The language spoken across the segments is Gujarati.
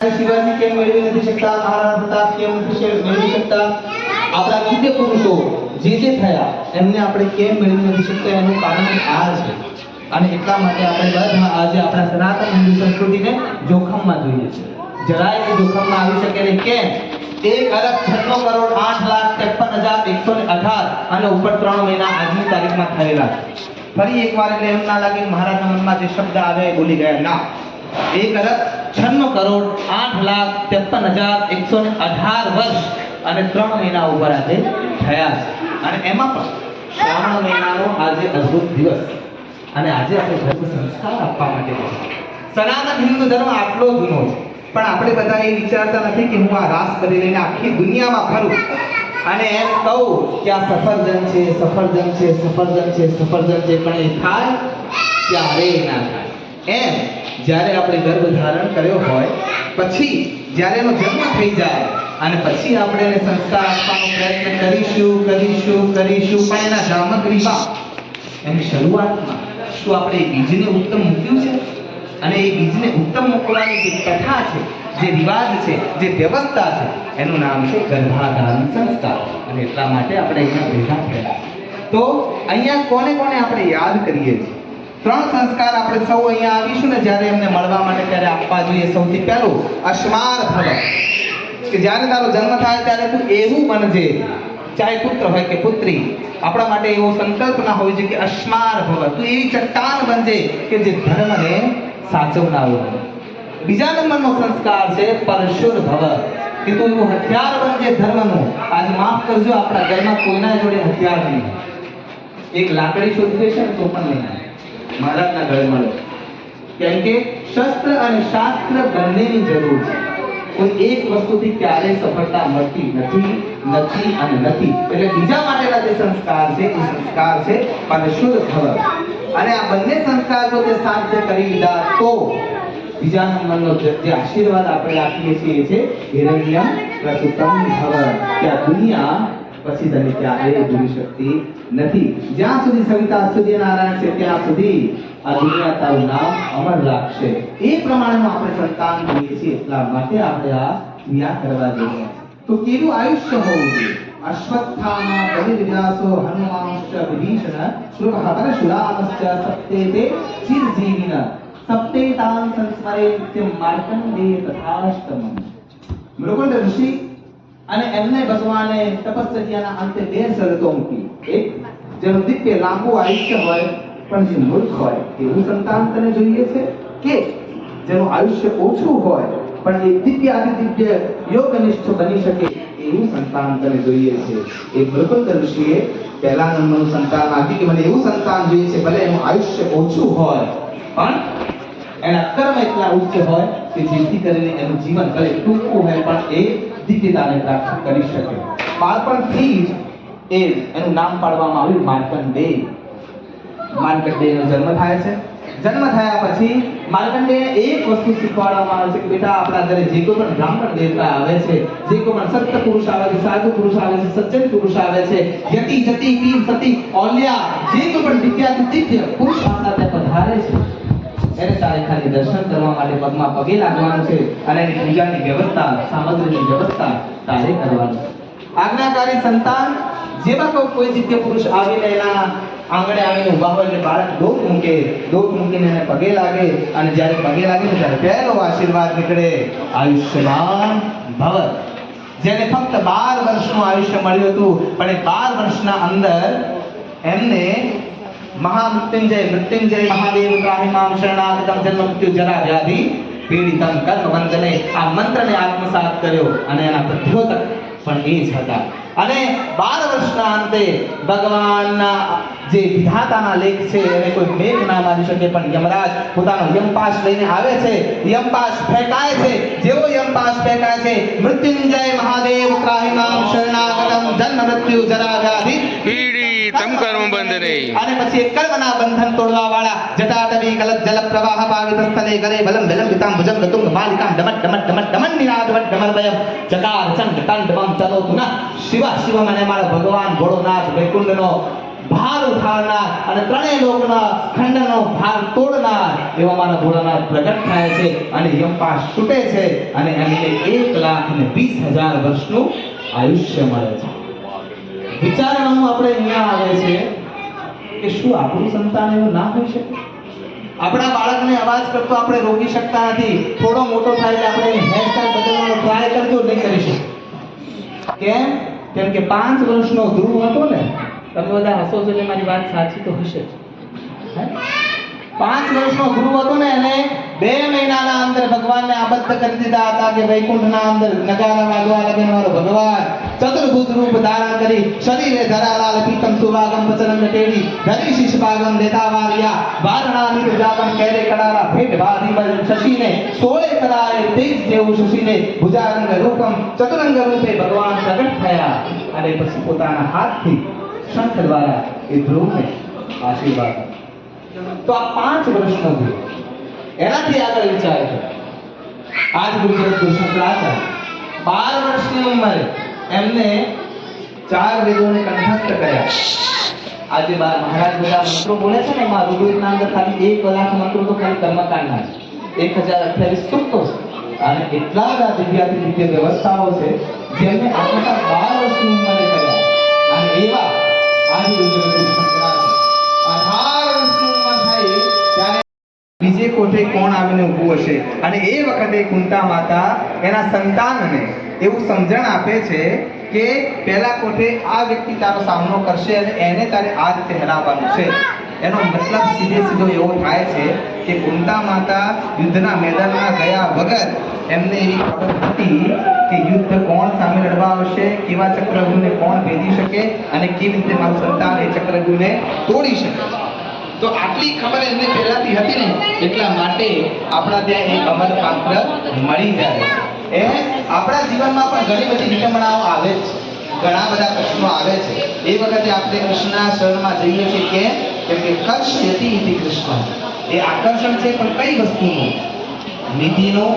शिवाजी केम मेळवी નથી શકતા, મહારાણા પ્રતાપ કેમ મેળવી શકતા, આપણા દિવ્ય પુરુષો જે થયા એમને આપણે કેમ મેળવી નથી શકતા એનું કારણ આ છે. અને એટલા માટે આપણે બધા આજે આપણા સનાતન હિન્દુ સંસ્કૃતિને જોખમમાં જોઈએ છે. જરાય એ જોખમમાં આવી શકે નહીં. કેમ? 1,96,08,53,118 અને ઉપર 3 મહિના આજની તારીખમાં થયેલા છે. ફરી એકવાર એટલે એમ ના લાગે કે મહારાજના મનમાં જે શબ્દ આવે એ બોલી ગયા. ના, 1,96,08,53,118 વર્ષ અને 3 મહિના ઉપર આજે થયા છે. અને એમાં પણ શ્રાવણ મહિનાનો આજે અદ્ભુત દિવસ. અને આજે આપણે ધર્મ સંસ્કાર આપવા માટે સનાતન હિન્દુ ધર્મ આટલો જૂનો છે, પણ આપણે બધા એ વિચારતા નથી કે હું આ રાસ કરી લઈને આખી દુનિયામાં ફરું અને એમ કહું કે આ સફરજન છે, સફરજન છે, સફરજન છે, સફરજન છે, પણ એ થાય ત્યારે ના થાય. એમ જ્યારે આપણે ગર્ભ ધારણ કર્યો હોય પછી જ્યારે એનો જન્મ થઈ જાય અને પછી આપણે એને સંસ્કાર આપવાનો પ્રયત્ન કરીશું પણ એના સામગ્રીમાં એની શરૂઆતમાં શું આપણે એ બીજને ઉત્તમ મૂક્યું છે? અને એ બીજને ઉત્તમ મૂકવાની જે કથા છે, જે રિવાજ છે, જે વ્યવસ્થા છે, એનું નામ છે ગર્ભાધાન સંસ્કાર. અને એટલા માટે આપણે અહીંયા ભેગા થયા. તો અહીંયા કોને કોને આપણે યાદ કરીએ છીએ? 3 સંસ્કાર આપણે સૌ અહીંયા આવીશું ને જ્યારે એમને મળવા માટે ત્યારે આપવા જોઈએ. સૌથી પહેલું અસ્માર ભવ, કે જ્યારે તારો જન્મ થાય ત્યારે તું એવું બનજે, ચાહે પુત્ર હોય કે પુત્રી, આપણા માટે એવો સંકલ્પ ના હોવો જોઈએ કે અસ્માર ભવ, તું એવી ચટ્ટાન બનજે કે જે ધર્મને સાચવનારો બને. બીજા નંબરનો સંસ્કાર છે પરશુર ભવ, કે તું એવું હથિયાર બનજે ધર્મનું. આજ માફ કરજો, આપણા ઘરમાં કોઈના જોડે હથિયાર નહીં. એક લાકડી શોધવી છે ને તો પણ નહીં મહારાજના ઘરે મળે. કેમ કે શસ્ત્ર અને શાસ્ત્ર બંનેની જરૂર છે. કોઈ એક વસ્તુથી ક્યારેય સફળતા મળતી નથી. એટલે બીજા માટેના જે સંસ્કાર છે એ સંસ્કાર છે પરશુર ભવ. અને આ બંને સંસ્કાર જો તે સાધ્ય કરી લીધા તો બીજા નંબરનો જે આશીર્વાદ આપણે આપીએ છીએ છે હિરણ્યમ પ્રસુતમ ભવ, કે આ દુનિયા પછી તને ક્યારેય ભૂલી શકતી નથી. જ્યાં સુધી સવિતા સૂર્યનારાયણ છે ત્યાં સુધી આ દુનિયા તારું નામ અમર રાખશે. એ પ્રમાણેનું આપણે સંતાન જોઈએ છીએ. એટલા માટે આપણે આ ક્રિયા કરવા જોઈએ. તો કેવું આયુષ્ય હોવું જોઈએ? અશ્વત્થામા બલિવ્યાસો હનુમાંશ્ચ વિભીષણ શ્રુતઃ પરશુરામશ્ચ સપ્તેતે ચિરજીવિન સપ્તેતાન સંસ્મરેત્ય માર્કંડેય તથાષ્ટમં. મૃગુંડ ઋષિ અને એમને ભગવાને તપશ્ચર્યાના અંતે 2 શરતો મૂકી. એક, જેનું દિવ્ય લાંબુ આયુષ્ય હોય પણ જે મૂર્ખ હોય એવું સંતાન તને જોઈએ છે, કે જેનું આયુષ્ય ઓછું હોય પણ એ દિવ્ય દિવ્ય યોગનિષ્ઠ બની શકે એવું સંતાન તને જોઈએ છે. એ મૃગુંડ ઋષિએ પહેલા નંબરનું સંતાન આપ્યું કે મને એવું સંતાન જોઈએ છે, ભલે એનું આયુષ્ય ઓછું હોય પણ એના કર્મ એટલા ઉચ્ચ હોય કે જેથી કરીને એનું જીવન ભલે ટૂંકું હોય પણ એ દિવ્યતાને પ્રાપ્ત કરી શકે. બાળપણથી જ એનું નામ પાડવામાં આવ્યું માર્કંડેય. માર્કંડેયનો જન્મ થાય છે. જન્મ થયા પછી માર્કંડેયને એક વસ્તુ શીખવાડવામાં આવે છે કે બેટા, આપણા ઘરે જે કોઈ પણ બ્રાહ્મણ દેવતા આવે છે, જે કોઈ પણ સત્ય પુરુષ આવે છે, સાધુ પુરુષ આવે છે, સજ્જન પુરુષ આવે છે, યતિ જતિ પીર સતી ઓલિયા, જે કોઈ પણ દિવ્ય પુરુષ આપણા ત્યાં પધારે છે, એને તારે ખાલી દર્શન કરવા માટે પગમાં પગે લાગવાનું છે અને એની પૂજાની વ્યવસ્થા, સામગ્રીની વ્યવસ્થા તારે કરવાની. આજ્ઞાકારી સંતાન જેવા કોઈ દિવ્ય પુરુષ આવીને એના આંગણે આવીને ઊભા હોય એટલે બાળક દોટ મૂકીને એને પગે લાગે અને જ્યારે પગે લાગે ને ત્યારે પહેલો આશીર્વાદ નીકળે, આયુષ્યમાન ભવ. જેને ફક્ત 12 વર્ષનું આયુષ્ય મળ્યું હતું પણ એ 12 વર્ષના અંદર એમને મહામૃત્યુંજય મહાદેવ ત્રાહિમામ શરણાગતમ જન્મ મૃત્યુ જરા વ્યાધિ પીડિતમ કર્મ વંદને આ મંત્રને આત્મસાત કર્યો અને એના પ્રદ્યોતક પણ એ જ હતા. અને 12 વર્ષના અંતે ભગવાનના જે વિધાતાના લેખ છે એને કોઈ મેઘ ના મારી શકે, પણ યમરાજ પોતાનો યમપાશ લઈને આવે છે. યમપાશ ફેંકાય છે. જેવો યમપાશ ફેંકાય છે, મૃત્યુંજય મહાદેવ ત્રાહિમામ શરણાગતમ જન્મ મૃત્યુ જરા વ્યાધિ પીડિતમ કર્મ બંધને. અને પછી એક કર્મના બંધન તોડવા વાળા જટાટવી ગલત જલ પ્રવાહ પાવિત સ્થલે ગલે બલમ વિલંબિતામ ભુજંગ ગતુંગ બાલિકામ ડમટ નિરાધવટ ડમરવયમ ચકાર ચંડ કંડ બમ તનો તુના શિવ મને મારો ભગવાન ભોળોનાથ વૈકુંઠનો ભાર ઉઠાવનાર અને ત્રણેય લોકના ખંડનો ભાર તોડનાર એવા મારા ભોળાનાથ પ્રગટ થાય છે અને યમપાશ છૂટે છે અને એમને 1,20,000 વર્ષનું આયુષ્ય મળે છે. વિચારવાનું આપણે અહીંયા આવે છે કે શું આપણું સંતાન એવું ના હોઈ શકે? આપણા બાળકને અવાજ કરતો આપણે રોકી શકતા નથી. થોડો મોટો થાય એટલે આપણે એની હેરસ્ટાઈલ બદલવાનો ટ્રાય કરજો, નહીં કરી શકીએ. કેમ કે 5 વર્ષનો ધ્રુવ હતો ને, તમે બધા હસો છો એટલે મારી વાત સાચી તો હશે. 5 વર્ષનો ધ્રુવ હતો ને, એને 2 મહિનાના અંદર ભગવાનને આબદ્ધ કરી દીધા હતા કે વૈકુંઠના અંદર નગારા વાગવા લગન વાળો ભગવાન ચતુર્ભુજ રૂપ ધારણ કરી શરીરે ધરાલાલ પીતમ સુવાગમ પચરંગ ટેડી ધરી શીશ ભાગમ દેતા વારિયા વારણાની જાગમ કેરે કડારા ભેટ ભાધી બલ શશીને સોળે કરાએ તેજ જેવું શશીને ભુજારંગ રૂપમ ચતુરંગ રૂપે ભગવાન પ્રગટ થયા અને પછી પોતાના હાથથી શંખ દ્વારા એ ધ્રુવને આશીર્વાદ. તો આ 5 વર્ષનો ધ્રુવ, એનાથી આગળ વિચાર છે. આજ ગુજરાત શંકરાચાર્ય 12 વર્ષની ઉંમરે એમને 4 વેદોને કંઠસ્થ કર્યા. આજે મહારાજ બધા મંત્રો બોલે છે ને, એમાં ઋગ્વેદના અંદર ખાલી 1 કલાક મંત્રો તો ખાલી કર્મકાંડના છે, 1028 સૂક્તો છે અને એટલા બધા દિવ્યાતિ વ્યવસ્થાઓ છે જેમને આટલા 12 વર્ષની ઉંમરે કર્યા. અને એવા આજ ગુજરાત શંકરાચાર્ય 18 વર્ષની ઉંમર થઈ ત્યારે બીજે કોઠે કોણ આવીને ઊભું હશે? અને એ વખતે કુંતા માતા એના સંતાનને એવું સમજણ આપે છે કે પહેલા કોઠે આ વ્યક્તિ તારો સામનો કરશે અને એને તારે આ રીતે હરાવવાનું છે. એનો મતલબ સીધો એવો થાય છે કે કુંતા માતા યુદ્ધના મેદાનમાં ગયા વગર એમને એવી ખબર હતી કે યુદ્ધ કોણ સામે લડવા આવશે, કેવા ચક્રવ્યૂહને કોણ ભેદી શકે અને કેવી રીતે મારું સંતાન એ ચક્રવ્યૂહને તોડી શકે. તો આટલી ખબર એમને પહેલાથી હતી ને, એટલા માટે આપણા ત્યાં એક અમર પાત્ર મળી જાય છે. એ આપણા જીવનમાં પણ ઘણી બધી વિડંબણાઓ આવે છે, ઘણા બધા પ્રશ્નો આવે છે. એ વખતે આપણે કૃષ્ણના શરણમાં જઈએ છીએ. કેમ કે કર્ષયતિ ઇતિ કૃષ્ણ, એ આકર્ષણ છે પણ કઈ વસ્તુનું? નીતિનું,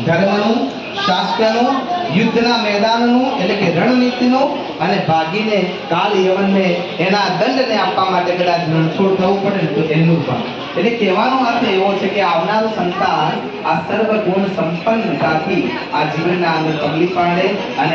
ધર્મનું, શાસ્ત્રનું, યુદ્ધના મેદાનનું એટલે કે રણનીતિનું, અને ભાગીને કાલ યવનને એના દંડને આપવા માટે કદાચ રણછોડ થવું પડે તો એનું પણ. એટલે કહેવાનો અર્થ એવો છે કે આવનારું સંતાન આ સર્વ ગુણ સંપન્નતાથી આ જીવનના અંદર પગલી પાડે અને